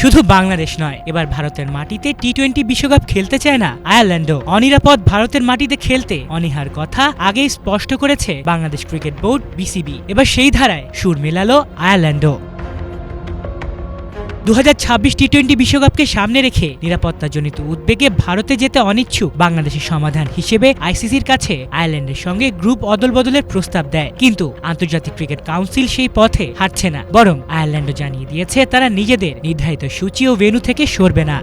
শুধু বাংলাদেশ নয়, এবার ভারতের মাটিতে টি-20 বিশ্বকাপ খেলতে চায় না আয়ারল্যান্ডও। অনিরাপদ ভারতের মাটিতে খেলতে অনীহার কথা আগেই স্পষ্ট করেছে বাংলাদেশ ক্রিকেট বোর্ড বিসিবি। এবার সেই ধারায় সুর মেলালো আয়ারল্যান্ডও। 2026 টি-20 বিশ্বকাপকে সামনে রেখে নিরাপত্তাজনিত উদ্বেগে ভারতে যেতে অনিচ্ছুক বাংলাদেশের সমাধান হিসেবে আইসিসির কাছে আয়ারল্যান্ডের সঙ্গে গ্রুপ অদলবদলের প্রস্তাব দেয়, কিন্তু আন্তর্জাতিক ক্রিকেট কাউন্সিল সেই পথে হাঁটছে না। বরং আয়ারল্যান্ডও জানিয়ে দিয়েছে তারা নিজেদের নির্ধারিত সূচি ও ভেন্যু থেকে সরবে না।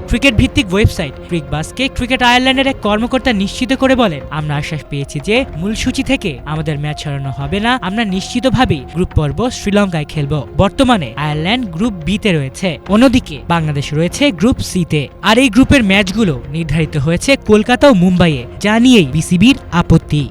ক্রিকেট ভিত্তিক ওয়েবসাইট ক্রিকবাসকে ক্রিকেট আয়ারল্যান্ডের এক কর্মকর্তা নিশ্চিত করে বলেন, আমরা আশ্বাস পেয়েছি যে মূল সূচি থেকে আমাদের ম্যাচ সরানো হবে না। আমরা নিশ্চিতভাবেই গ্রুপ পর্ব শ্রীলঙ্কায় খেলব। বর্তমানে আয়ারল্যান্ড গ্রুপ বি তে রয়েছে, অন্যদিকে বাংলাদেশ রয়েছে গ্রুপ সি তে। আর এই গ্রুপের ম্যাচগুলো নির্ধারিত হয়েছে কলকাতা ও মুম্বাইয়ে, যা নিয়েই বিসিবির আপত্তি।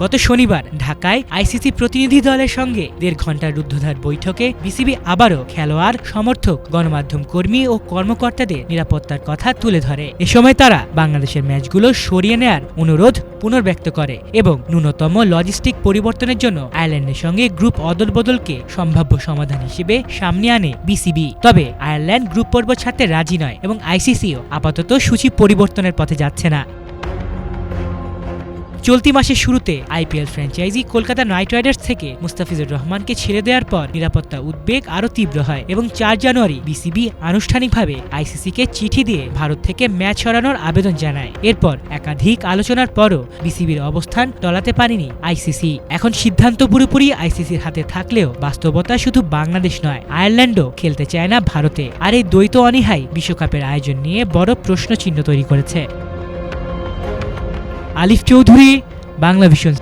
গত শনিবার ঢাকায় আইসিসি প্রতিনিধি দলের সঙ্গে 1.5 ঘন্টার রুদ্ধদ্বার বৈঠকে বিসিবি আবারও খেলোয়াড়, সমর্থক, গণমাধ্যম কর্মী ও কর্মকর্তাদের নিরাপত্তার কথা তুলে ধরে। এ সময় তারা বাংলাদেশের ম্যাচগুলো সরিয়ে নেয়ার অনুরোধ পুনর্ব্যক্ত করে এবং ন্যূনতম লজিস্টিক পরিবর্তনের জন্য আয়ারল্যান্ডের সঙ্গে গ্রুপ অদলবদলকে সম্ভাব্য সমাধান হিসেবে সামনে আনে বিসিবি। তবে আয়ারল্যান্ড গ্রুপ পর্ব ছাড়তে রাজি নয় এবং আইসিসিও আপাতত সূচি পরিবর্তনের পথে যাচ্ছে না। চলতি মাসের শুরুতে IPL franchise Kolkata night Riders থেকে মুস্তাফিজুর রহমানকে ছেড়ে দেওয়ার পর নিরাপত্তা উদ্বেগ আরও তীব্র হয় এবং 4 জানুয়ারি বিসিবি আনুষ্ঠানিকভাবে আইসিসিকে চিঠি দিয়ে ভারত থেকে ম্যাচ সরানোর আবেদন জানায়। এরপর একাধিক আলোচনার পরও বিসিবির অবস্থান টলাতে পারেনি আইসিসি। এখন সিদ্ধান্ত পুরোপুরি আইসিসির হাতে থাকলেও বাস্তবতা শুধু বাংলাদেশ নয়, আয়ারল্যান্ডও খেলতে চায় না ভারতে। আর এই দ্বৈত অনীহাই বিশ্বকাপের আয়োজন নিয়ে বড় প্রশ্নচিহ্ন তৈরি করেছে। আলিফ চৌধুরী, বাংলা ভিশন।